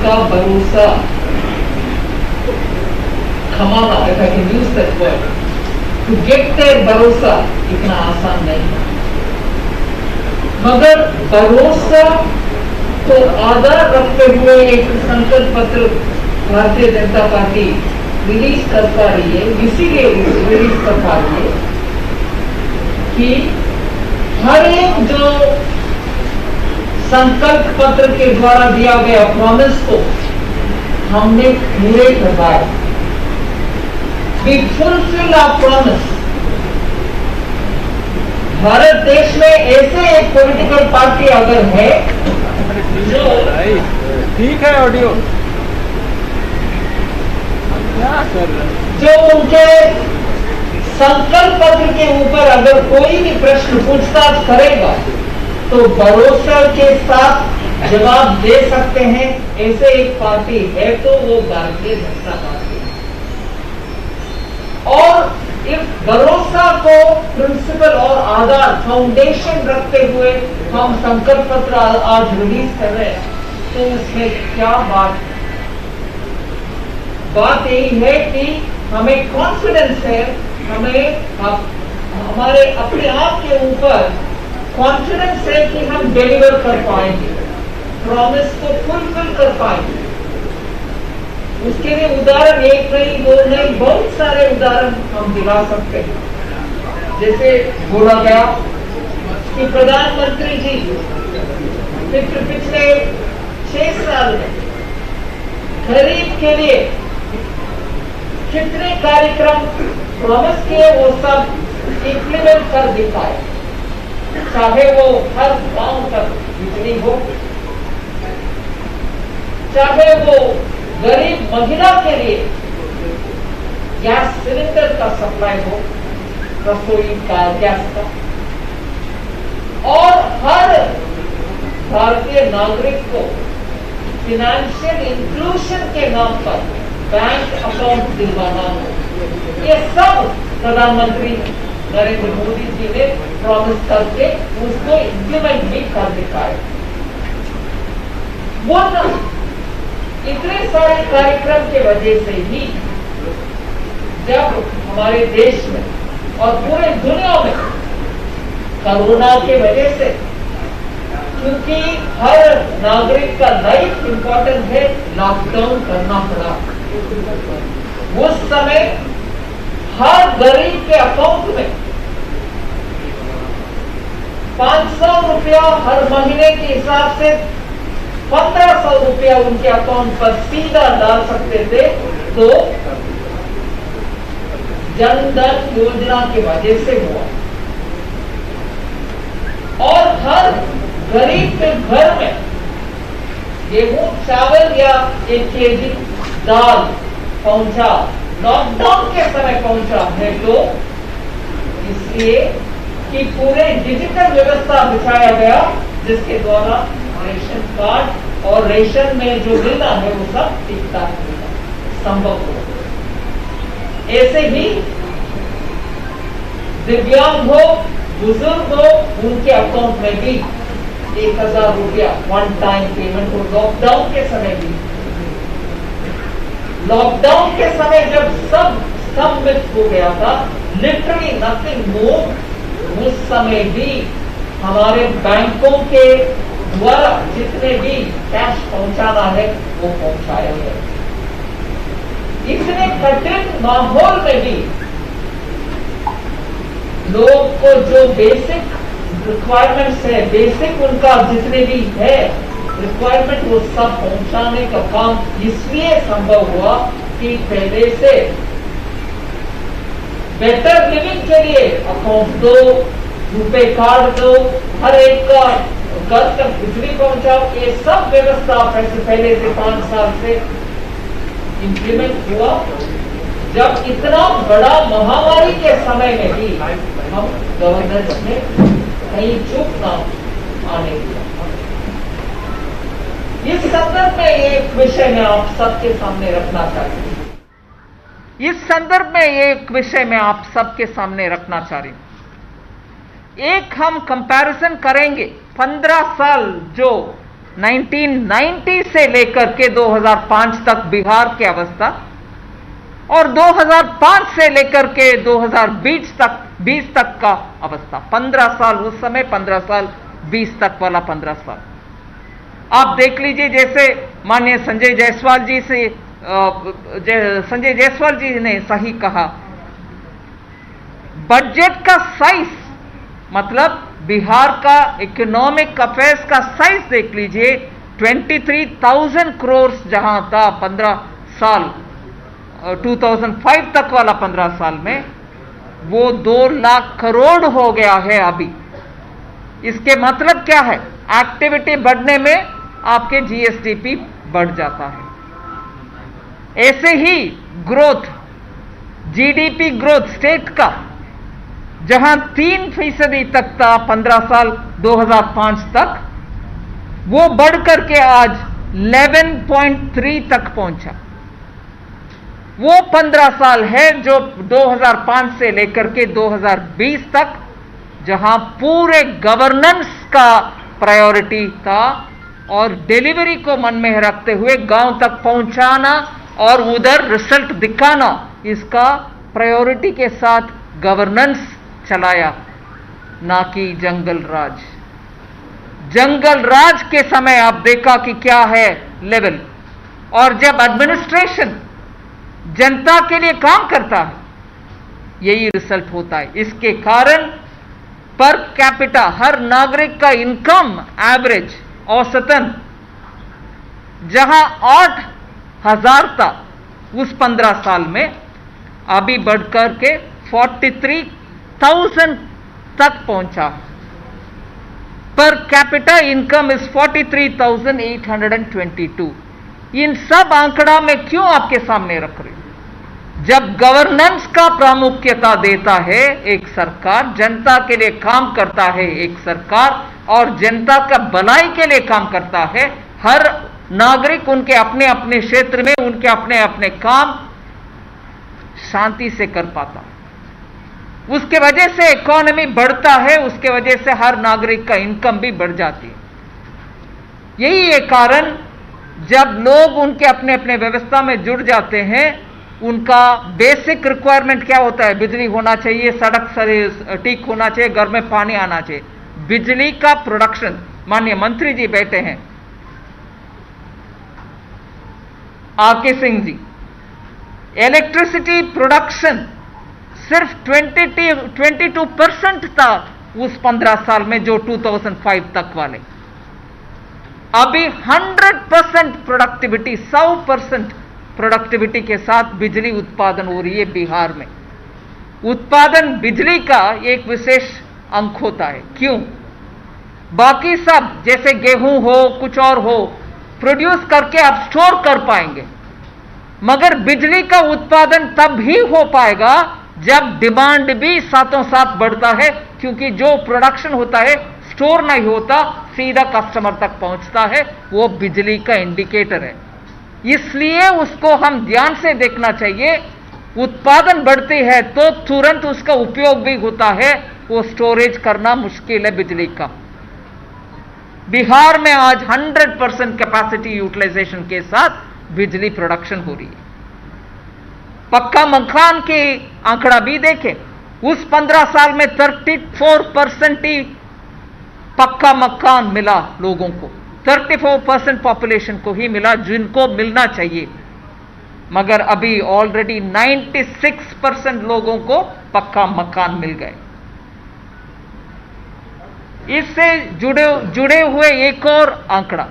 उनका भरोसा कमाना, if I can use that word, to get their भरोसा इतना आसान नहीं है। मगर भरोसा को आधार रखते हुए एक संकल्प पत्र भारतीय जनता पार्टी रिलीज कर पा रही है, इसीलिए रिलीज कर पा रही है कि हर एक जो संकल्प पत्र के द्वारा दिया गया प्रॉमिस को हमने पूरे करवाया। We fulfill our promise। Bharat देश में ऐसे एक पॉलिटिकल पार्टी अगर है जो ठीक है ऑडियो क्या कर रहे हैं, जो उनके संकल्प पत्र के ऊपर अगर कोई भी प्रश्न पूछताछ करेगा तो भरोसा के साथ जवाब दे सकते हैं, ऐसे एक पार्टी है तो वो भारतीय जनता पार्टी है। और इस भरोसा को प्रिंसिपल और आधार फाउंडेशन रखते हुए हम संकल्प पत्र आज रिलीज कर रहे हैं। तो इसमें क्या बात यही है कि हमें कॉन्फिडेंस है, हमें हमारे अपने आप के ऊपर कॉन्फिडेंस है कि हम डिलीवर कर पाएंगे, प्रॉमिस को फुलफिल कर पाएंगे। उसके लिए उदाहरण एक नहीं, दो नहीं, बहुत सारे उदाहरण हम दिला सकते हैं। जैसे बोला गया कि प्रधानमंत्री जी पिछले 6 साल में गरीब के लिए कितने कार्यक्रम प्रॉमिस किए वो सब इंप्लीमेंट कर दिखाए, चाहे वो हर गांव तक बिजली हो, चाहे वो गरीब महिला के लिए गैस सिलेंडर का सप्लाई हो, रसोई का गैस का, और हर भारतीय नागरिक को फिनेंशियल इंक्लूजन के नाम पर बैंक अकाउंट दिलवाना हो। ये सब प्रधानमंत्री नरेंद्र मोदी जी ने प्रॉमिस करके उसको इंप्लीमेंट भी कर दिखाया। वो इतने सारे कार्यक्रम के वजह से ही जब हमारे देश में और पूरे दुनिया में कोरोना के वजह से, क्योंकि हर नागरिक का लाइफ इंपॉर्टेंट है, लॉकडाउन करना पड़ा। उस समय हर गरीब के अकाउंट में 500 रुपया हर महीने के हिसाब से 1500 रुपया उनके अकाउंट पर सीधा डाल सकते थे। तो जन धन योजना की वजह से हुआ, और हर गरीब के घर में गेहूं चावल या 1 केजी दाल पहुंचा, लॉकडाउन के समय पहुंचा है। तो इसलिए कि पूरे डिजिटल व्यवस्था बिछाया गया, जिसके द्वारा रेशन कार्ड और रेशन में जो मिलना है वो सब टिकता संभव हो। ऐसे ही दिव्यांग हो, बुजुर्ग हो, उनके अकाउंट में भी 1000 रुपया वन टाइम पेमेंट हो। लॉकडाउन के समय भी, लॉकडाउन के समय जब सब स्तंभित हो गया था, लिटरली नथिंग मोर, उस समय भी हमारे बैंकों के द्वारा जितने भी कैश पहुंचाना है वो पहुंचाया गया। इतने कठिन माहौल में भी लोग को जो बेसिक रिक्वायरमेंट्स है, बेसिक उनका जितने भी है रिक्वायरमेंट, वो सब पहुंचाने का काम इसलिए संभव हुआ कि पहले से बेटर लिविंग के लिए अकाउंट दो, रुपए कार्ड दो, हर एक का घर तक बिजली पहुंचाओ, ये सब व्यवस्था पहले से 5 साल से इंप्लीमेंट हुआ। जब इतना बड़ा महामारी के समय में भी हम गवर्नेंस ने कहीं चूक ना आने दिया। इस संदर्भ में एक विषय मैं आप सबके सामने रखना चाहती हूँ। एक हम कंपैरिजन करेंगे 15 साल जो 1990 से लेकर के 2005 तक बिहार की अवस्था और 2005 से लेकर के 2020 तक का अवस्था, 15 साल उस समय, 15 साल 20 तक वाला 15 साल आप देख लीजिए। जैसे माननीय संजय जायसवाल जी ने सही कहा, बजट का साइज, मतलब बिहार का इकोनॉमिक अफेयर्स का साइज देख लीजिए, 23,000 करोड़ जहां था 15 साल 2005 तक वाला 15 साल में, वो 2 लाख करोड़ हो गया है अभी। इसके मतलब क्या है? एक्टिविटी बढ़ने में आपके जीएसडीपी बढ़ जाता है। ऐसे ही ग्रोथ, जीडीपी ग्रोथ स्टेट का जहां 3% तक था 15 साल 2005 तक, वो बढ़कर के आज 11.3 तक पहुंचा। वो 15 साल है जो 2005 से लेकर के 2020 तक, जहां पूरे गवर्नेंस का प्रायोरिटी था और डिलीवरी को मन में रखते हुए गांव तक पहुंचाना और उधर रिजल्ट दिखाना, इसका प्रायोरिटी के साथ गवर्नेंस चलाया, ना कि जंगल राज। जंगल राज के समय आप देखा कि क्या है लेवल, और जब एडमिनिस्ट्रेशन जनता के लिए काम करता है, यही रिजल्ट होता है। इसके कारण पर कैपिटा हर नागरिक का इनकम एवरेज औसतन जहां 8,000 था उस 15 साल में, अभी बढ़कर के 43,000 तक पहुंचा। Per capita income is 43,822। इन सब आंकड़ा में क्यों आपके सामने रख रही हूं? जब गवर्नेंस का प्रामुख्यता देता है एक सरकार, जनता के लिए काम करता है एक सरकार, और जनता का भलाई के लिए काम करता है, हर नागरिक उनके अपने अपने क्षेत्र में उनके अपने अपने काम शांति से कर पाता है, उसके वजह से इकोनॉमी बढ़ता है, उसके वजह से हर नागरिक का इनकम भी बढ़ जाती है। यही एक कारण, जब लोग उनके अपने अपने व्यवस्था में जुड़ जाते हैं, उनका बेसिक रिक्वायरमेंट क्या होता है? बिजली होना चाहिए, सड़क ठीक होना चाहिए, घर में पानी आना चाहिए। बिजली का प्रोडक्शन, माननीय मंत्री जी बैठे हैं आके सिंह जी, इलेक्ट्रिसिटी प्रोडक्शन सिर्फ 22% था उस 15 साल में, जो 2005 तक वाले। अभी 100% प्रोडक्टिविटी, 100% प्रोडक्टिविटी के साथ बिजली उत्पादन हो रही है बिहार में। उत्पादन बिजली का एक विशेष अंक होता है। क्यों? बाकी सब जैसे गेहूं हो, कुछ और हो, प्रोड्यूस करके आप स्टोर कर पाएंगे, मगर बिजली का उत्पादन तब ही हो पाएगा जब डिमांड भी साथों साथ बढ़ता है, क्योंकि जो प्रोडक्शन होता है स्टोर नहीं होता, सीधा कस्टमर तक पहुंचता है, वो बिजली का इंडिकेटर है। इसलिए उसको हम ध्यान से देखना चाहिए। उत्पादन बढ़ती है तो तुरंत उसका उपयोग भी होता है, वो स्टोरेज करना मुश्किल है बिजली का। बिहार में आज 100% कैपेसिटी यूटिलाइजेशन के साथ बिजली प्रोडक्शन हो रही है। पक्का मकान के आंकड़ा भी देखें, उस 15 साल में 34% ही पक्का मकान मिला लोगों को, 34% पॉपुलेशन को ही मिला जिनको मिलना चाहिए, मगर अभी ऑलरेडी 96% लोगों को पक्का मकान मिल गए। इससे जुड़े हुए एक और आंकड़ा,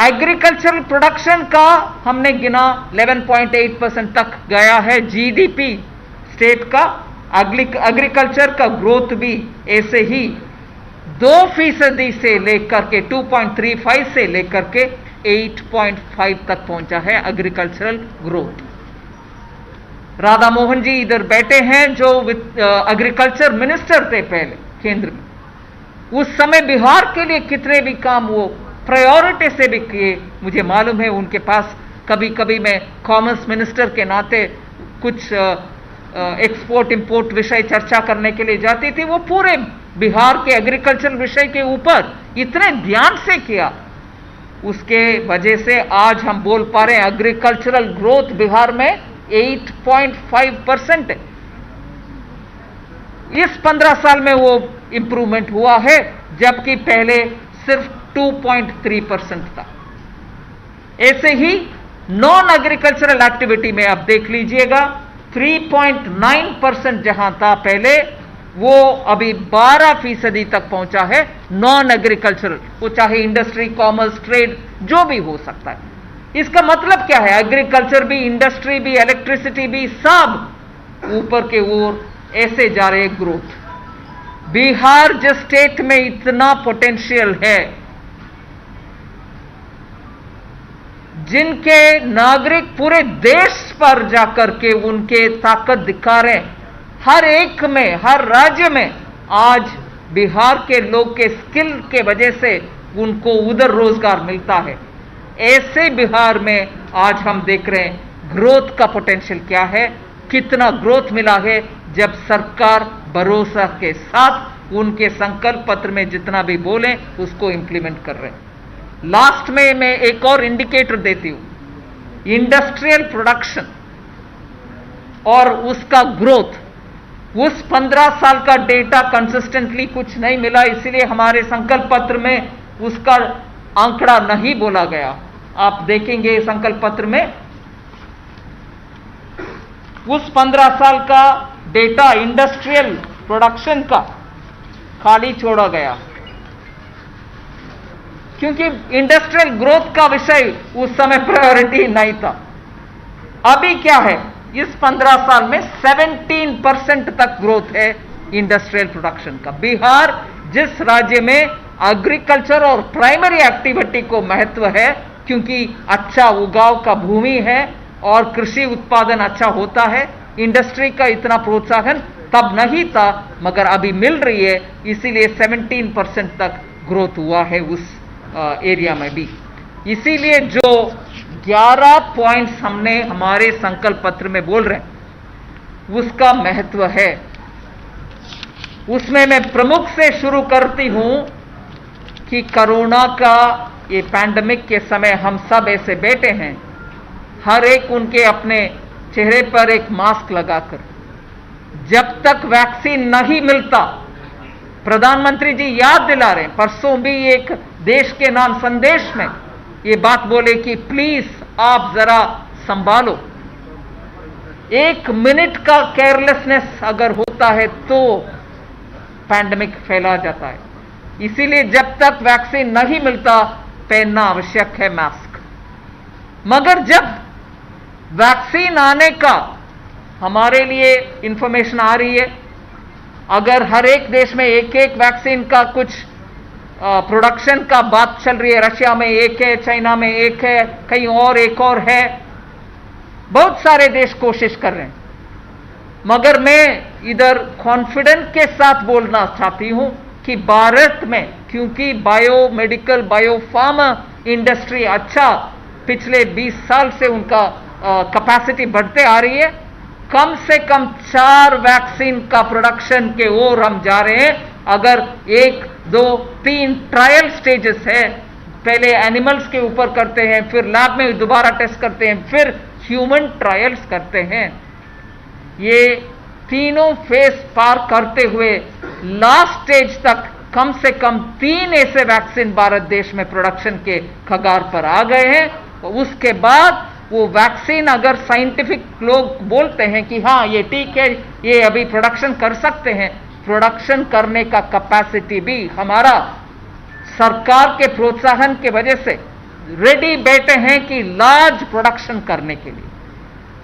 एग्रीकल्चरल प्रोडक्शन का हमने गिना 11.8% तक गया है। जीडीपी स्टेट का, एग्रीकल्चर का ग्रोथ भी ऐसे ही 2% से लेकर के 2.35 से लेकर के 8.5 तक पहुंचा है एग्रीकल्चरल ग्रोथ। राधा मोहन जी इधर बैठे हैं, जो एग्रीकल्चर मिनिस्टर थे पहले केंद्र में। उस समय बिहार के लिए कितने भी काम वो प्रायोरिटी से भी किए, मुझे मालूम है। उनके पास कभी कभी मैं कॉमर्स मिनिस्टर के नाते कुछ एक्सपोर्ट इंपोर्ट विषय चर्चा करने के लिए जाती थी, वो पूरे बिहार के एग्रीकल्चर विषय के ऊपर इतने ध्यान से किया, उसके वजह से आज हम बोल पा रहे हैं एग्रीकल्चरल ग्रोथ बिहार में 8.5% है। इस 15 साल में वो इंप्रूवमेंट हुआ है, जबकि पहले सिर्फ 2.3% था। ऐसे ही नॉन एग्रीकल्चरल एक्टिविटी में आप देख लीजिएगा 3.9% जहां था पहले, वो अभी 12% तक पहुंचा है नॉन एग्रीकल्चरल, वो चाहे इंडस्ट्री, कॉमर्स, ट्रेड जो भी हो सकता है। इसका मतलब क्या है? एग्रीकल्चर भी, इंडस्ट्री भी, इलेक्ट्रिसिटी भी, सब ऊपर के ओर ऐसे जा रहे ग्रोथ। बिहार जिस स्टेट में इतना पोटेंशियल है, जिनके नागरिक पूरे देश पर जाकर के उनके ताकत दिखा रहे हैं, हर एक में, हर राज्य में आज बिहार के लोग के स्किल के वजह से उनको उधर रोजगार मिलता है। ऐसे बिहार में आज हम देख रहे हैं ग्रोथ का पोटेंशियल क्या है, कितना ग्रोथ मिला है जब सरकार भरोसा के साथ उनके संकल्प पत्र में जितना भी बोले उसको इंप्लीमेंट कर रहे हैं। लास्ट में मैं एक और इंडिकेटर देती हूं, इंडस्ट्रियल प्रोडक्शन और उसका ग्रोथ। उस 15 साल का डेटा कंसिस्टेंटली कुछ नहीं मिला, इसलिए हमारे संकल्प पत्र में उसका आंकड़ा नहीं बोला गया। आप देखेंगे संकल्प पत्र में उस 15 साल का डेटा इंडस्ट्रियल प्रोडक्शन का खाली छोड़ा गया, क्योंकि इंडस्ट्रियल ग्रोथ का विषय उस समय प्रायोरिटी नहीं था। अभी क्या है, इस 15 साल में 17% तक ग्रोथ है इंडस्ट्रियल प्रोडक्शन का। बिहार जिस राज्य में एग्रीकल्चर और प्राइमरी एक्टिविटी को महत्व है, क्योंकि अच्छा उगाव का भूमि है और कृषि उत्पादन अच्छा होता है, इंडस्ट्री का इतना प्रोत्साहन तब नहीं था मगर अभी मिल रही है, इसीलिए 17% तक ग्रोथ हुआ है उस एरिया में भी। इसीलिए जो 11 पॉइंट्स हमने हमारे संकल्प पत्र में बोल रहे हैं उसका महत्व है। उसमें मैं प्रमुख से शुरू करती हूं कि कोरोना का ये पैंडेमिक के समय हम सब ऐसे बैठे हैं, हर एक उनके अपने चेहरे पर एक मास्क लगाकर, जब तक वैक्सीन नहीं मिलता, प्रधानमंत्री जी याद दिला रहे हैं, परसों भी एक देश के नाम संदेश में ये बात बोले कि प्लीज आप जरा संभालो। 1 मिनट का केयरलेसनेस अगर होता है तो पैंडेमिक फैला जाता है। इसीलिए जब तक वैक्सीन नहीं मिलता पहनना आवश्यक है मास्क। मगर जब वैक्सीन आने का हमारे लिए इंफॉर्मेशन आ रही है, अगर हर एक देश में एक एक वैक्सीन का कुछ प्रोडक्शन का बात चल रही है, रशिया में एक है, चाइना में एक है, कहीं और एक और है, बहुत सारे देश कोशिश कर रहे हैं। मगर मैं इधर कॉन्फिडेंट के साथ बोलना चाहती हूं कि भारत में, क्योंकि बायोमेडिकल बायोफार्मा इंडस्ट्री अच्छा पिछले 20 साल से उनका कैपेसिटी बढ़ते आ रही है, कम से कम 4 वैक्सीन का प्रोडक्शन के ओर हम जा रहे हैं। अगर 1, 2, 3 ट्रायल स्टेजेस है, पहले एनिमल्स के ऊपर करते हैं, फिर लैब में दोबारा टेस्ट करते हैं, फिर ह्यूमन ट्रायल्स करते हैं। ये तीनों फेज पार करते हुए लास्ट स्टेज तक कम से कम 3 ऐसे वैक्सीन भारत देश में प्रोडक्शन के कगार पर आ गए हैं। उसके बाद वो वैक्सीन अगर साइंटिफिक लोग बोलते हैं कि हाँ ये ठीक है, ये अभी प्रोडक्शन कर सकते हैं, प्रोडक्शन करने का कैपेसिटी भी हमारा सरकार के प्रोत्साहन के वजह से रेडी बैठे हैं कि लार्ज प्रोडक्शन करने के लिए।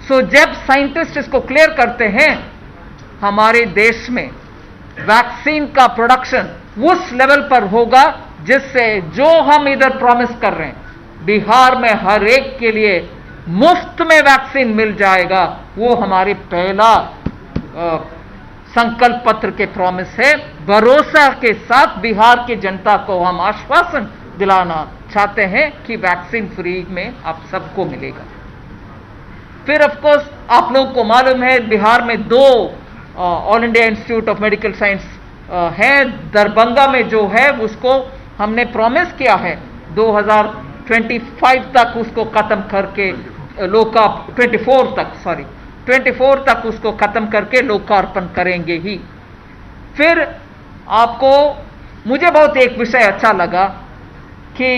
सो जब साइंटिस्ट इसको क्लियर करते हैं, हमारे देश में वैक्सीन का प्रोडक्शन उस लेवल पर होगा जिससे जो हम इधर प्रॉमिस कर रहे हैं, बिहार में हर एक के लिए मुफ्त में वैक्सीन मिल जाएगा, वो हमारे पहला संकल्प पत्र के प्रॉमिस है। भरोसा के साथ बिहार की जनता को हम आश्वासन दिलाना चाहते हैं कि वैक्सीन फ्री में आप सबको मिलेगा। फिर ऑफ कोर्स आप लोगों को मालूम है बिहार में 2 all India institute of medical science है। दरभंगा में जो है उसको हमने प्रॉमिस किया है 2025 तक उसको खत्म करके 24 तक उसको खत्म करके लोकार्पण करेंगे ही। फिर आपको मुझे बहुत एक विषय अच्छा लगा कि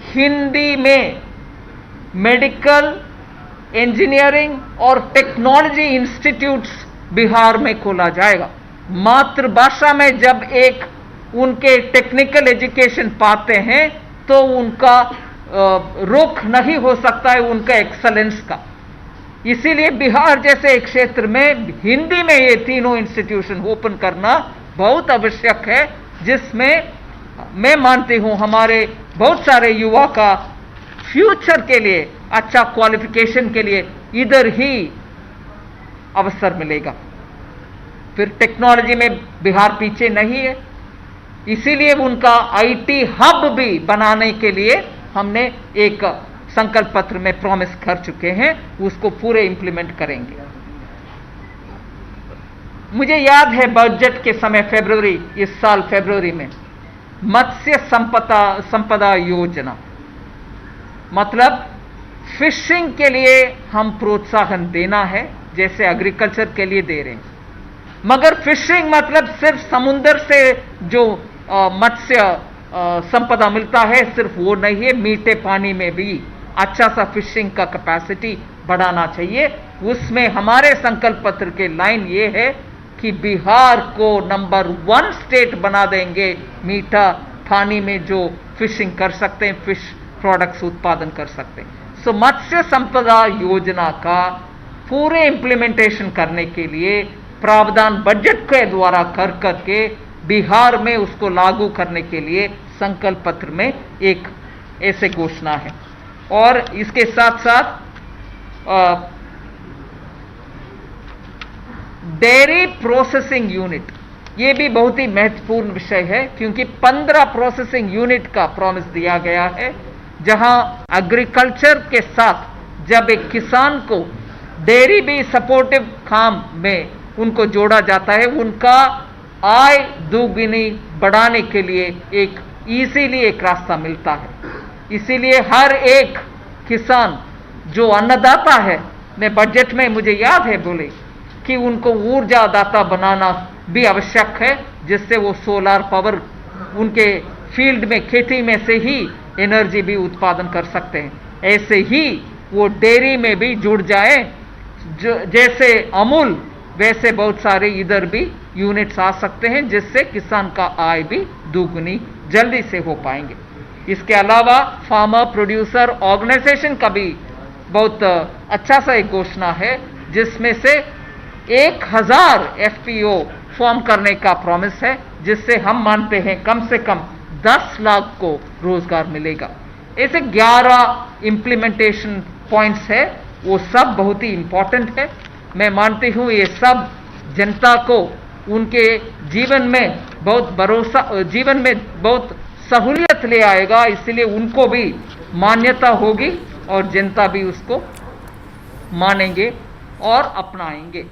हिंदी में मेडिकल, इंजीनियरिंग और टेक्नोलॉजी इंस्टीट्यूट्स बिहार में खोला जाएगा। मातृभाषा में जब एक उनके टेक्निकल एजुकेशन पाते हैं तो उनका रुख नहीं हो सकता है उनका एक्सलेंस का। इसीलिए बिहार जैसे एक क्षेत्र में हिंदी में ये तीनों इंस्टीट्यूशन ओपन करना बहुत आवश्यक है, जिसमें मैं मानती हूं हमारे बहुत सारे युवा का फ्यूचर के लिए, अच्छा क्वालिफिकेशन के लिए इधर ही अवसर मिलेगा। फिर टेक्नोलॉजी में बिहार पीछे नहीं है, इसीलिए उनका आईटी हब भी बनाने के लिए हमने एक संकल्प पत्र में प्रॉमिस कर चुके हैं, उसको पूरे इंप्लीमेंट करेंगे। मुझे याद है बजट के समय इस साल फरवरी में मत्स्य संपदा योजना, मतलब फिशिंग के लिए हम प्रोत्साहन देना है जैसे एग्रीकल्चर के लिए दे रहे हैं, मगर फिशिंग मतलब सिर्फ समुद्र से जो मत्स्य संपदा मिलता है सिर्फ वो नहीं है, मीठे पानी में भी अच्छा सा फिशिंग का कैपेसिटी बढ़ाना चाहिए। उसमें हमारे संकल्प पत्र के लाइन ये है कि बिहार को नंबर 1 स्टेट बना देंगे मीठा पानी में जो फिशिंग कर सकते हैं, फिश प्रोडक्ट्स उत्पादन कर सकते हैं। सो मत्स्य संपदा योजना का पूरे इंप्लीमेंटेशन करने के लिए प्रावधान बजट के द्वारा कर करके बिहार में उसको लागू करने के लिए संकल्प पत्र में एक ऐसे घोषणा है। और इसके साथ साथ डेयरी प्रोसेसिंग यूनिट, ये भी बहुत ही महत्वपूर्ण विषय है, क्योंकि 15 प्रोसेसिंग यूनिट का प्रॉमिस दिया गया है, जहां एग्रीकल्चर के साथ जब एक किसान को डेयरी भी सपोर्टिव काम में उनको जोड़ा जाता है, उनका आय दोगुनी बढ़ाने के लिए एक इजीली एक रास्ता मिलता है। इसीलिए हर एक किसान जो अन्नदाता है, मैं बजट में मुझे याद है बोले कि उनको ऊर्जा दाता बनाना भी आवश्यक है, जिससे वो सोलर पावर उनके फील्ड में खेती में से ही एनर्जी भी उत्पादन कर सकते हैं। ऐसे ही वो डेयरी में भी जुड़ जाए, जैसे अमूल वैसे बहुत सारे इधर भी यूनिट्स आ सकते हैं, जिससे किसान का आय भी दोगुनी जल्दी से हो पाएंगे। इसके अलावा फार्मर प्रोड्यूसर ऑर्गेनाइजेशन का भी बहुत अच्छा सा एक घोषणा है, जिसमें से 1000 एफपीओ फॉर्म करने का प्रॉमिस है, जिससे हम मानते हैं कम से कम 10 लाख को रोजगार मिलेगा। ऐसे 11 इंप्लीमेंटेशन पॉइंट्स है, वो सब बहुत ही इंपॉर्टेंट है। मैं मानती हूं ये सब जनता को उनके जीवन में बहुत सहूलियत ले आएगा, इसलिए उनको भी मान्यता होगी और जनता भी उसको मानेंगे और अपनाएंगे।